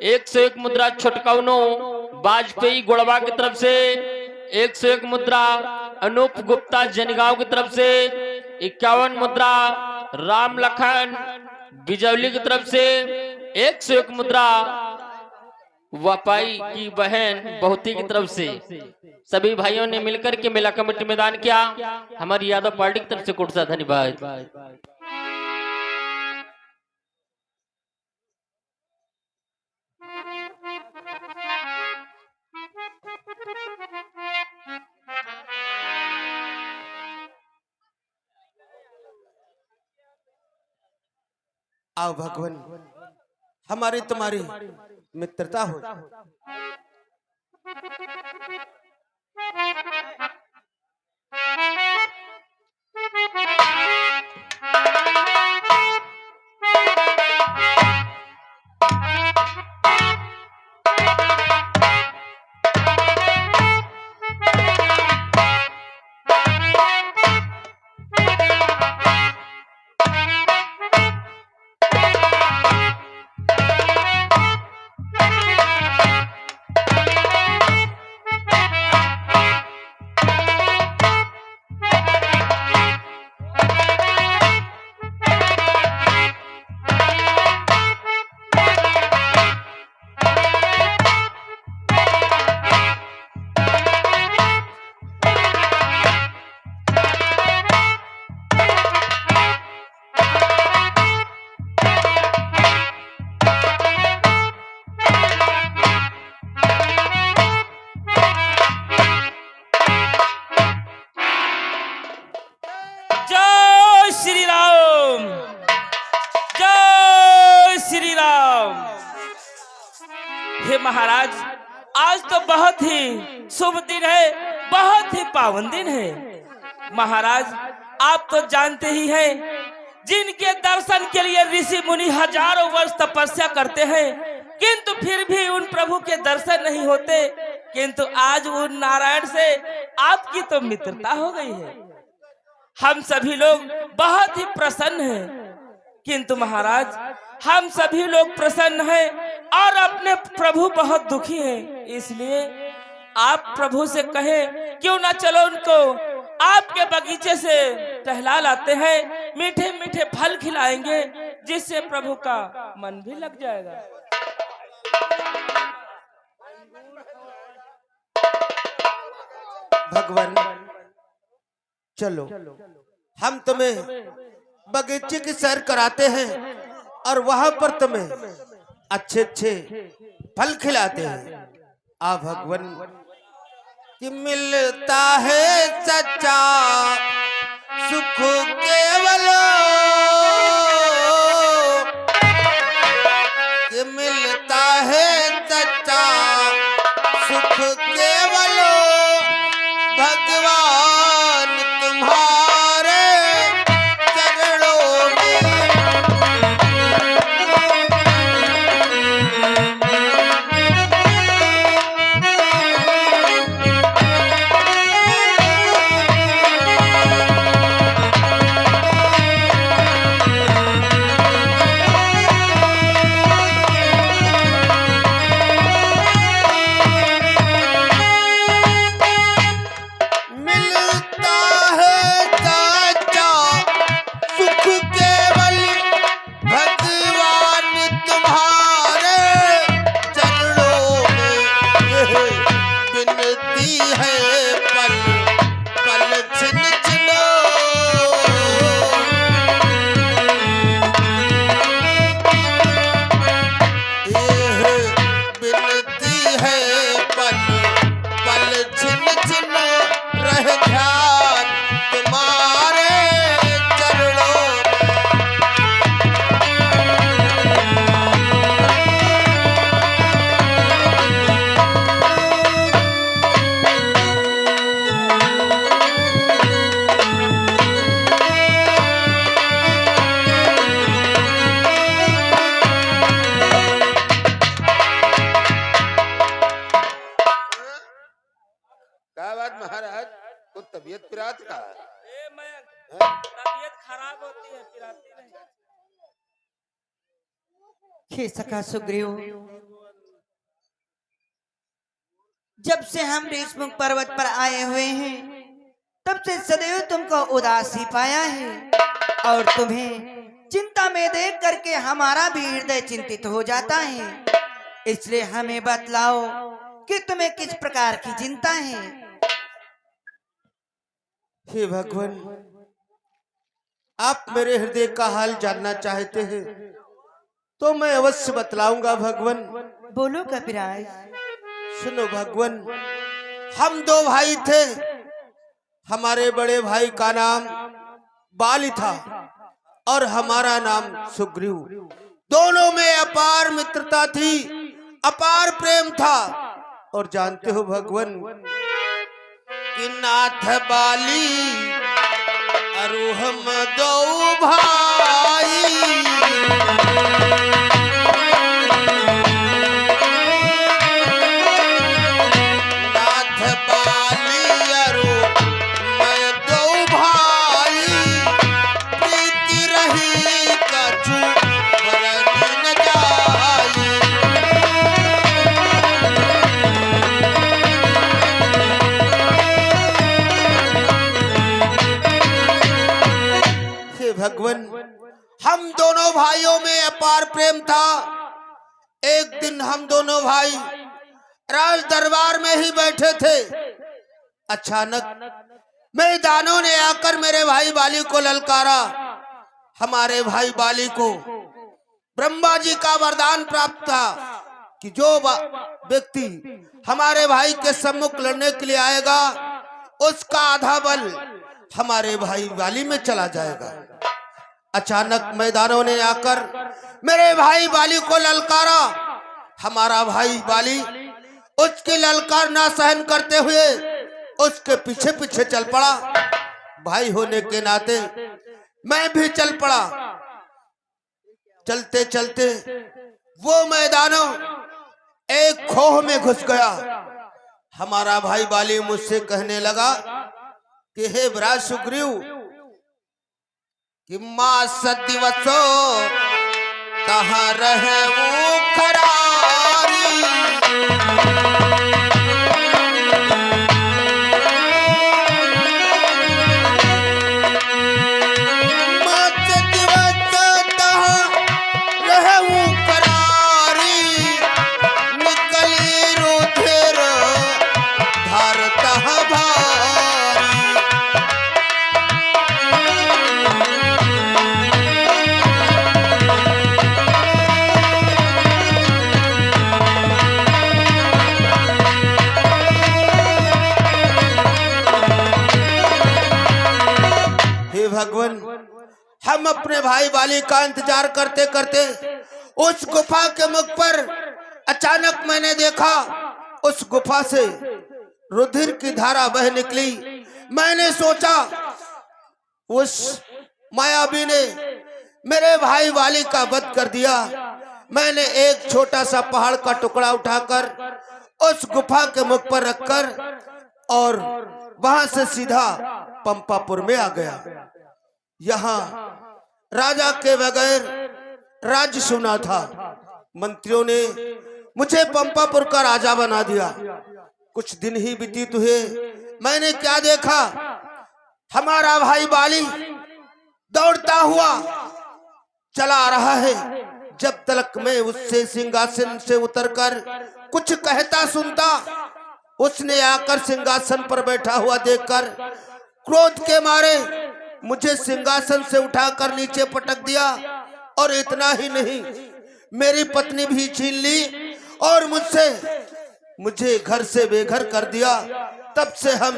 101 मुद्रा छोटकौनो वाजपेयी गोड़वा की तरफ से, 101 मुद्रा अनूप गुप्ता जनगांव की तरफ से, 51 मुद्रा राम लखन बिजौली की तरफ से, 101 मुद्रा वापाई की बहन बहुती की तरफ से। सभी भाइयों ने मिलकर के मेला कमेटी में दान किया। हमारी यादव पार्टी की तरफ से कोट सा धन्यवाद। आओ भगवान, हमारी तुम्हारी मित्रता हो। हे महाराज, आज तो बहुत ही शुभ दिन है, बहुत ही पावन दिन है। महाराज, आप तो जानते ही हैं, जिनके दर्शन के लिए ऋषि मुनि हजारों वर्ष तपस्या करते हैं, किंतु फिर भी उन प्रभु के दर्शन नहीं होते। किंतु आज उन नारायण से आपकी तो मित्रता हो गई है। हम सभी लोग बहुत ही प्रसन्न हैं। किंतु महाराज, हम सभी लोग प्रसन्न हैं और अपने प्रभु बहुत दुखी हैं। इसलिए आप प्रभु से कहें, क्यों ना चलो उनको आपके बगीचे से टहला लाते हैं, मीठे मीठे फल खिलाएंगे, जिससे प्रभु का मन भी लग जाएगा। भगवान, चलो हम तुम्हें बगीचे की सैर कराते हैं और वहां पर तुम्हें अच्छे अच्छे फल खिलाते हैं। आ भगवान, कि मिलता है सच्चा सुख केवल, कि मिलता है सच्चा सुख केवल भगवान तुम्हारे चरणों में। महाराज, तो तबीयत पिरात का तबीयत खराब होती है, पिराती नहीं। हे सखा सुग्रीव, जब से हम ऋषमुख पर्वत पर आए हुए हैं तब से सदैव तुमको उदास ही पाया है और तुम्हें चिंता में देख करके हमारा भी हृदय चिंतित हो जाता है। इसलिए हमें बतलाओ कि तुम्हें किस प्रकार की चिंता है। हे भगवान, आप मेरे हृदय का हाल जानना चाहते हैं तो मैं अवश्य बतलाऊंगा भगवान। बोलो कपिराज। सुनो भगवान, हम दो भाई थे। हमारे बड़े भाई का नाम बाली था और हमारा नाम सुग्रीव। दोनों में अपार मित्रता थी, अपार प्रेम था। और जानते हो भगवान कि नाथ बाली अरु हम दो भाई, नाथ बाली अरु मैं दो भाई, प्रीति रही कछु बरन न जाई। भगवान, हम दोनों भाइयों में अपार प्रेम था। एक दिन हम दोनों भाई राज दरबार में ही बैठे थे। अचानक मैदानों ने आकर मेरे भाई बाली को ललकारा। हमारे भाई बाली को ब्रह्मा जी का वरदान प्राप्त था कि जो व्यक्ति हमारे भाई के सम्मुख लड़ने के लिए आएगा उसका आधा बल हमारे भाई बाली में चला जाएगा। अचानक मैदानों ने आकर मेरे भाई बाली को ललकारा। हमारा भाई बाली उसकी ललकार ना सहन करते हुए उसके पीछे पीछे चल पड़ा। भाई होने के नाते मैं भी चल पड़ा। चलते चलते वो मैदानों एक खोह में घुस गया। हमारा भाई बाली मुझसे कहने लगा कि हे ब्राज सुग्रीव, कि मास दिवसो कहाँ रहे वो खरारी, मास दिवस कहाँ रहे वो करारी, निकली रुधिर धारता भारी। भगवान, हम अपने भाई बाली का इंतजार करते करते उस गुफा के मुख पर अचानक मैंने देखा उस गुफा से रुधिर की धारा बह निकली। मैंने सोचा उस मायावी ने मेरे भाई बाली का वध कर दिया। मैंने एक छोटा सा पहाड़ का टुकड़ा उठाकर उस गुफा के मुख पर रखकर और वहां से सीधा पंपापुर में आ गया। यहाँ राजा के बगैर राज्य सुना था। मंत्रियों ने मुझे पंपापुर का राजा बना दिया। कुछ दिन ही व्यतीत हुए, मैंने क्या देखा, हमारा भाई बाली दौड़ता हुआ चला आ रहा है। जब तक मैं उससे सिंहासन से उतरकर कुछ कहता सुनता, उसने आकर सिंहासन पर बैठा हुआ देखकर क्रोध के मारे मुझे सिंहासन से उठाकर नीचे पटक दिया। और इतना ही नहीं, मेरी पत्नी भी छीन ली और मुझे घर से बेघर कर दिया। तब से हम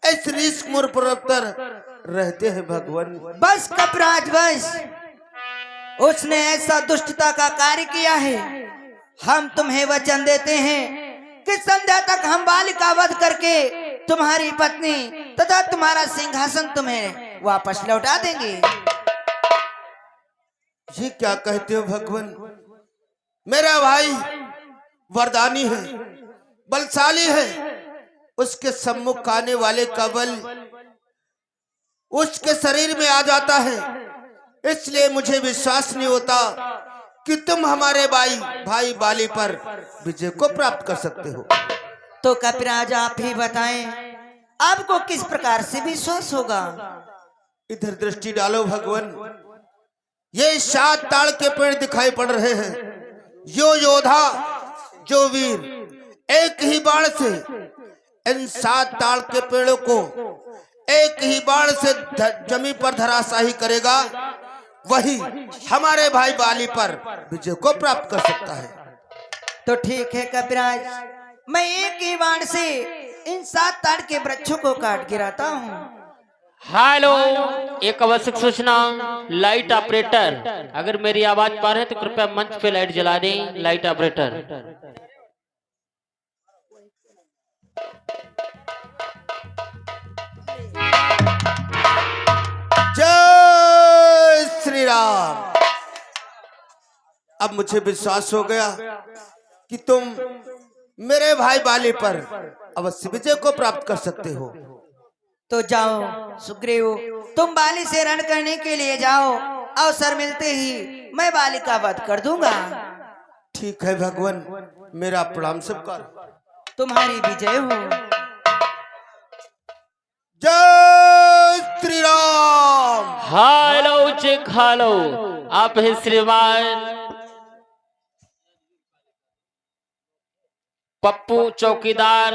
इस ऋषमुख पर्वत पर रहते हैं भगवान। बस कपिराज बस, उसने ऐसा दुष्टता का कार्य किया है। हम तुम्हें वचन देते हैं कि संध्या तक हम बाली का वध करके तुम्हारी पत्नी तथा तुम्हारा सिंहासन तुम्हें वापस लौटा देंगे। ये क्या कहते हो भगवान? मेरा भाई वरदानी है, बलशाली है। उसके सम्मुख आने वाले का बल उसके शरीर में आ जाता है। इसलिए मुझे विश्वास नहीं होता कि तुम हमारे भाई बाली पर विजय को प्राप्त कर सकते हो। तो कपिराज आप ही बताएं, आपको किस प्रकार से विश्वास होगा? इधर दृष्टि डालो भगवान। ये 7 ताड़ के पेड़ दिखाई पड़ रहे हैं। जो योद्धा, जो वीर एक ही बाण से इन 7 ताड़ के पेड़ों को एक ही बाण से जमीन पर धराशाही करेगा, वही हमारे भाई बाली पर विजय को प्राप्त कर सकता है। तो ठीक है कपिराज, मैं एक ही बाण से इन 7 ताड़ के वृक्षों को काट गिराता हूँ। हेलो, एक आवश्यक सूचना। लाइट ऑपरेटर, अगर मेरी आवाज पा रहे हैं तो कृपया मंच पे लाइट जला दें। Light operator. जय श्री राम। अब मुझे विश्वास हो गया कि तुम मेरे भाई बाली पर अवश्य विजय को प्राप्त कर सकते हो। तो जाओ सुग्रीव, तुम बाली से रण करने के लिए जाओ। अवसर मिलते ही मैं बाली का वध कर दूंगा। ठीक है भगवान, मेरा प्रणाम सबका। तुम्हारी विजय हो। जय Shri Ram. Hello check, hello. आप है श्रीमान पप्पू चौकीदार